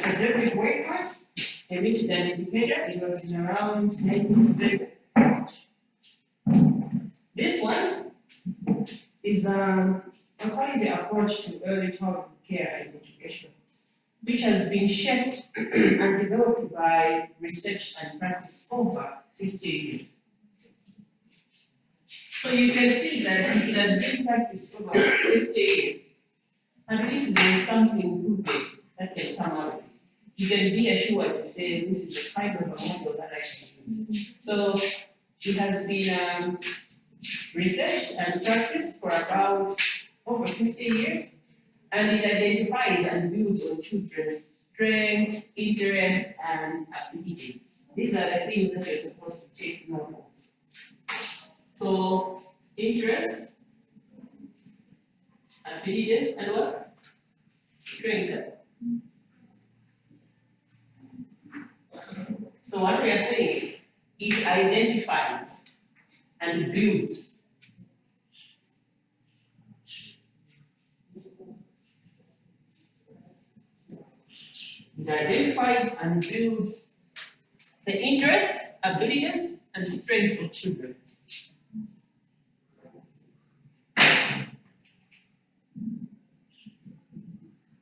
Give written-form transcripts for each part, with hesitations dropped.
academic weighted, a measured an indicator. It was in around 1970. This one is according the approach to early childhood care and education, which has been shaped and developed by research and practice over 50 years. So you can see that it has been practiced over 50 years. And this is something good that can come out of it. You can be assured to say this is the kind of a model that I can use. So it has been researched and practiced for about over 50 years, and it identifies and builds on children's strength, interest, and abilities. These are the things that you're supposed to take note of. So, interest, abilities, and what? Strength. So what we are saying is, it identifies and builds It identifies and builds the interest, abilities, and strength of children.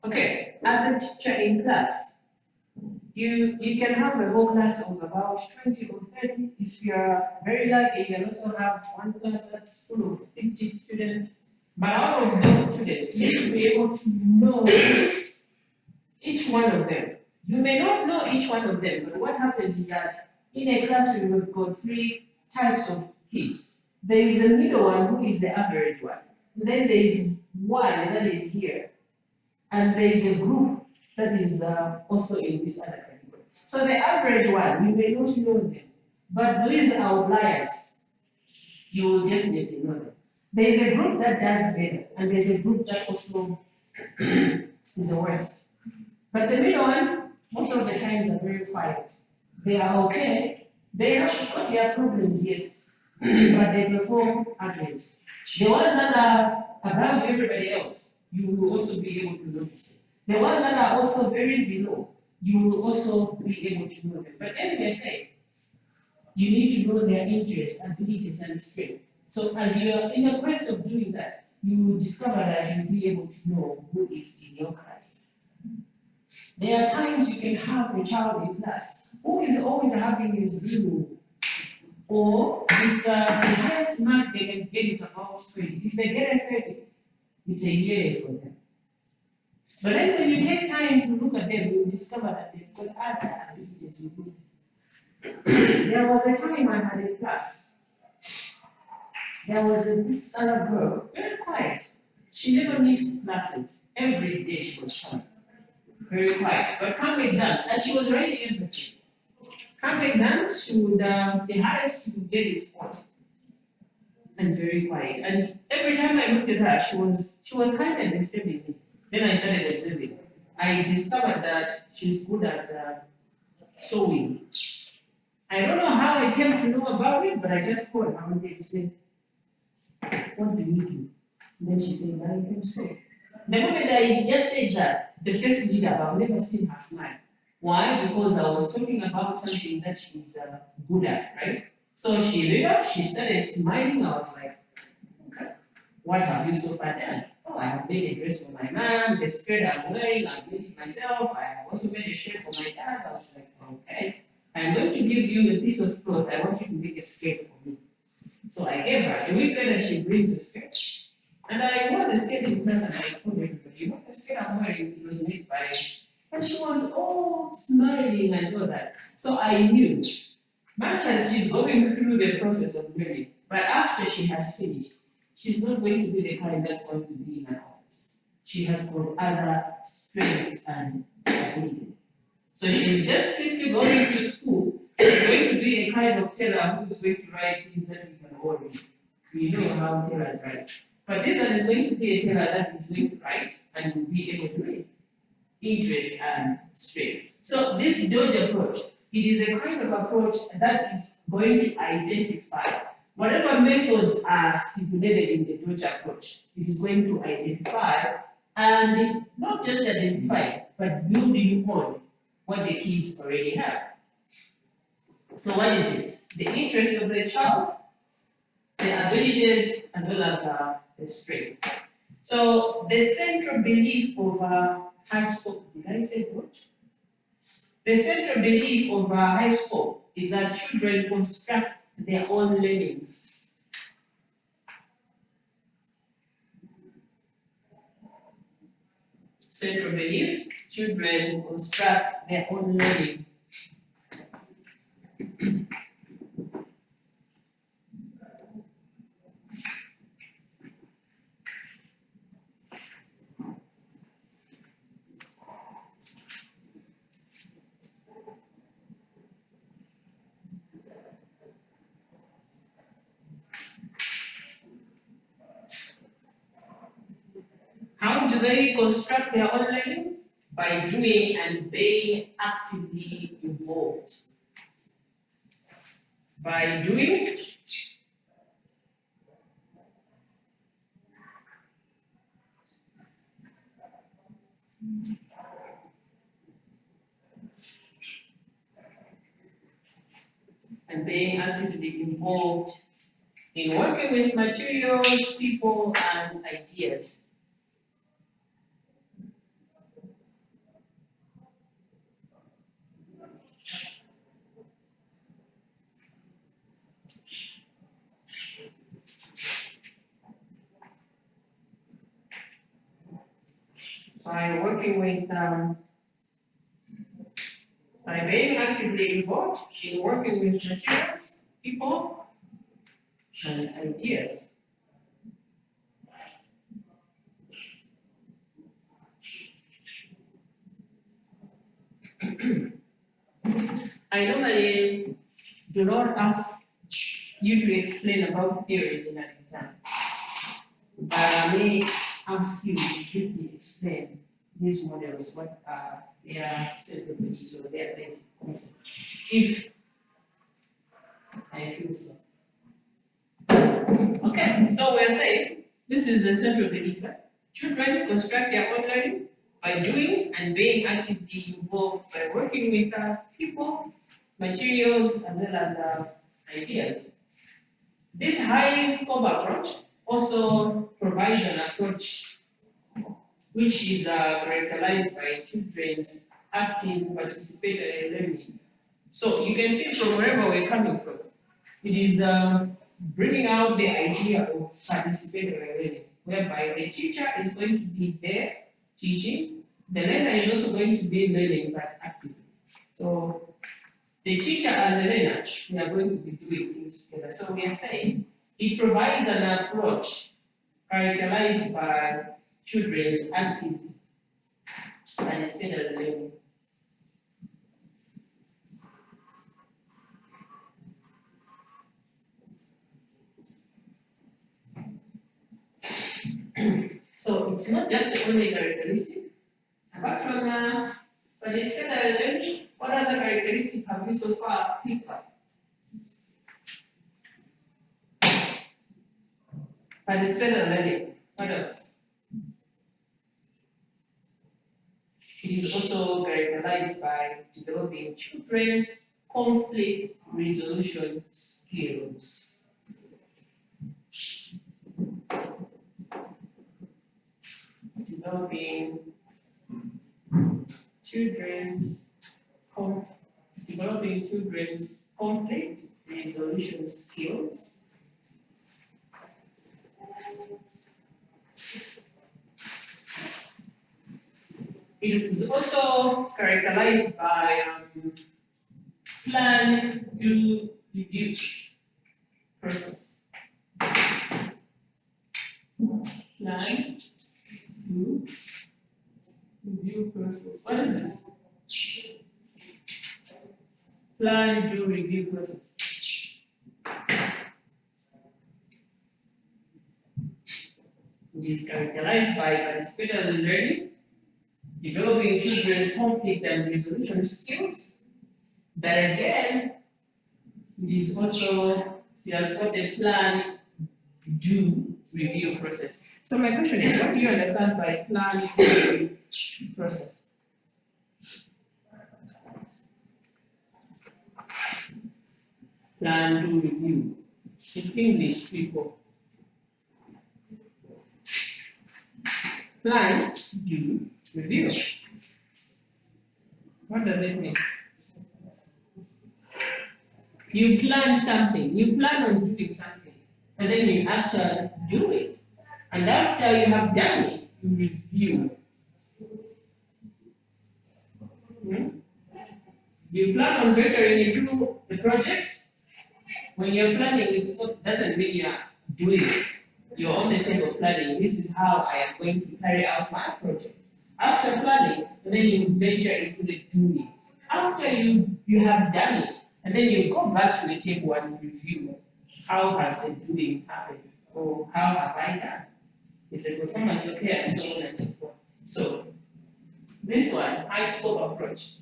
Okay, as a teacher in class, you can have a whole class of about 20 or 30. If you're very lucky, you can also have one class that's full of 50 students. But out of those students, you need to be able to know each one of them. You may not know each one of them, but what happens is that in a classroom, we've got 3 types of kids. There is a middle one who is the average one. Then there is one that is here. And there is a group that is also in this other category. So the average one, you may not know them, but these outliers, you will definitely know them. There is a group that does better, and there's a group that also is the worst. But the middle one, most of the times are very quiet. They are okay. They have got their problems, yes, but they perform average. The ones that are above everybody else, you will also be able to notice it. The ones that are also very below, you will also be able to know them. But anyway, say, you need to know their interests, abilities, and strength. So as you are in the quest of doing that, you will discover that you'll be able to know who is in your class. There are times you can have a child in class who is always having a 0, or if the highest mark they can get is about 20. If they get a 30, it's a year for them. But then when you take time to look at them, you will discover that they've got other abilities in them. There was a time I had a class. There was this other girl, very quiet. She never missed classes. Every day she was fine. Very quiet. But come exams, and she was writing everything. Come exams, she would, the highest she would get is 40. And very quiet. And every time I looked at her, she was kind of disturbing me. Then I started observing. I discovered that she's good at sewing. I don't know how I came to know about it, but I just called her one day to say, what do you do? And then she said, I can sew. The moment I just said that, the face lit up. I've never seen her smile. Why? Because I was talking about something that she's good at, right? So she lit up, she started smiling. I was like, okay, what have you so far done? Oh, I have made a dress for my mom, the skirt I'm wearing, I've made it myself. I have also made a shirt for my dad. I was like, okay, I'm going to give you a piece of cloth. I want you to make a skirt for me. So I gave her. A week later, she brings a skirt. And I wore the skirt in class and I told everybody, you know, the skirt I'm wearing, it was made by. And she was all smiling and all that. So I knew, much as she's going through the process of learning, but after she has finished, she's not going to be the kind that's going to be in an office. She has got other strengths and abilities. So she's just simply going to school. She's going to be a kind of teller who's going to write things that we can all read. We know how tellers write. But this one is going to be a teller that is going to write and will be able to read. Interest and strength. So this Dodge approach, it is a kind of approach that is going to identify whatever methods are stipulated in the Dodge approach. It is going to identify and not just identify, but build you on what the kids already have. So what is this? The interest of the child, the abilities, as well as the strength. So the central belief of high school, did I say what? The central belief of high school is that children construct their own learning. Central belief, children construct their own learning. How do they construct their own learning? By doing and being actively involved. By doing and being actively involved in working with materials, people, and ideas. By working with, by being actively involved in working with materials, people, and ideas. I normally do not ask you to explain about theories in an exam, but I may ask you to briefly explain these models, what are their central beliefs or their basic concepts, if I feel so. Okay, so we're saying this is the central belief. Children construct their own learning by doing and being actively involved by working with people, materials, as well as ideas. This high scope approach also provides an approach which is characterized by children's active participatory learning. So you can see from wherever we're coming from, it is bringing out the idea of participatory learning, whereby the teacher is going to be there teaching, the learner is also going to be learning but actively. So the teacher and the learner, they are going to be doing things together. So we are saying it provides an approach characterized by children's active participatory learning. So it's not just the only characteristic. Apart from participatory learning, what other characteristics have you so far picked up? Participatory learning. What else? It is also characterized by developing children's conflict resolution skills. Developing children's conflict resolution skills. It is also characterized by plan, do, review process. Plan, do, review process. What is this? Plan, do, review process. It is characterized by participatory learning, developing children's conflict and resolution skills. But again, it is also, it has got a plan, do, review process. So my question is, what do you understand by plan, do, review process? plan, do, review. It's English, people. Plan, do, review. What does it mean? You plan something, you plan on doing something, and then you actually do it. And after you have done it, you review. You plan on venturing into the project. When you're planning, it doesn't mean you're doing it. You're on the table planning. This is how I am going to carry out my project. After planning, and then you venture into the doing. After you have done it, and then you go back to the table and review. How has the doing happened? Or how have I done? Is the performance okay? And so on and so forth. So, this one, high scope approach,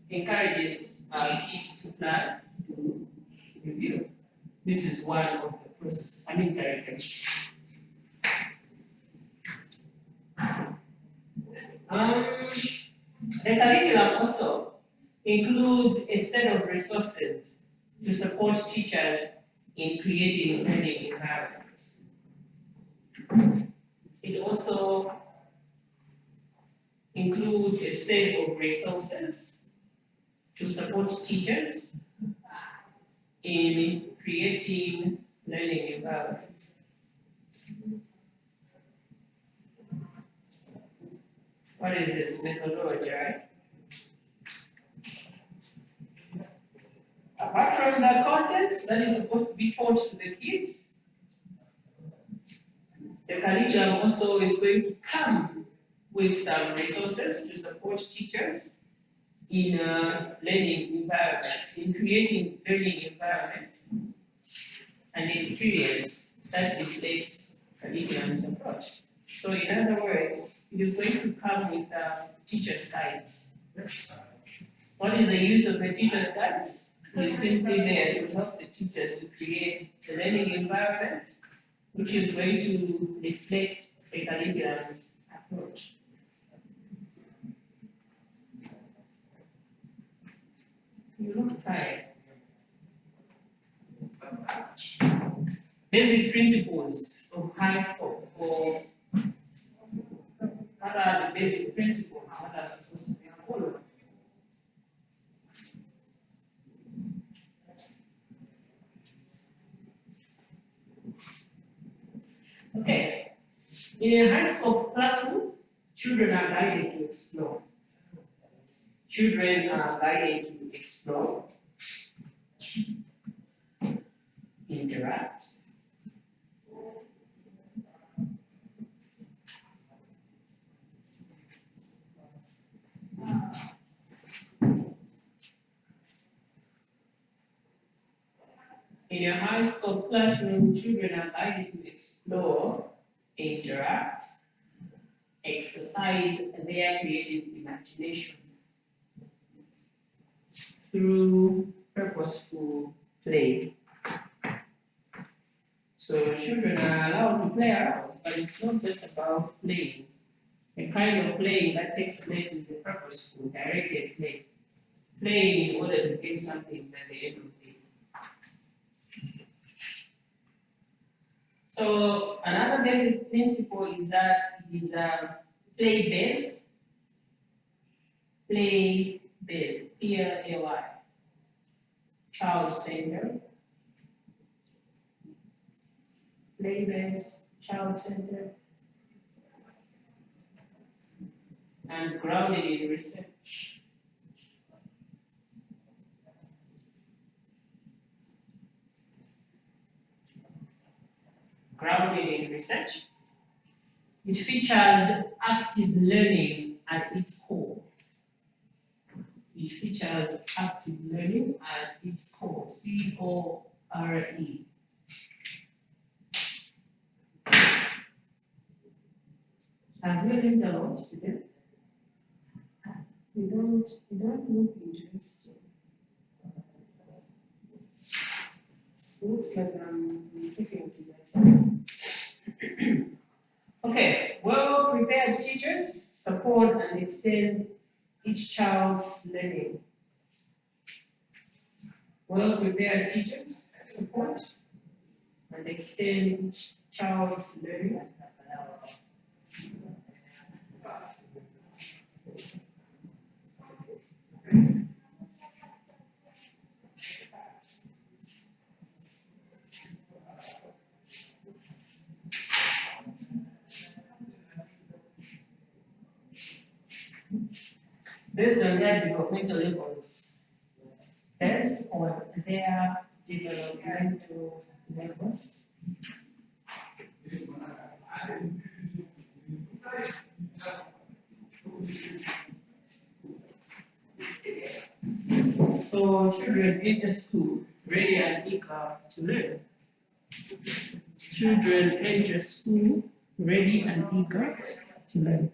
encourages kids to plan, to review. This is one of the process, characteristics. The curriculum also includes a set of resources to support teachers in creating learning environments. It also includes a set of resources to support teachers in creating learning environments. What is this methodology, right? Apart from the contents that is supposed to be taught to the kids, the curriculum also is going to come with some resources to support teachers in learning environments, in creating learning environments and experience that reflects curriculum's approach. So in other words, it is going to come with a teacher's guide. What is the use of the teacher's guide? It is simply there to help the teachers to create the learning environment which is going to reflect the curriculum's approach. You look tired. Basic principles of high scope, or what are the basic principles that are supposed to be followed? Okay, in a high scope classroom, children are guided to explore. Children are guided to explore, interact, in a high scope classroom, children are guided to explore, interact, exercise their creative imagination through purposeful play. So children are allowed to play around, but it's not just about playing. The kind of playing that takes place is the purposeful, directed play. Playing in order to get something at the end of the day. So another basic principle is that it is play-based. Play-based, P-L-A-Y, child-centered. Play-based, child-centered, and grounded in research. Grounded in research. It features active learning at its core. It features active learning at its core, C-O-R-E. Have you learned a lot today? You don't look interested. It looks like I'm thinking to myself. Okay, well-prepared teachers support and extend each child's learning. Well-prepared teachers support and extend child's learning. Based on their developmental levels, based on their developmental levels. So children enter school ready and eager to learn. Children enter school ready and eager to learn.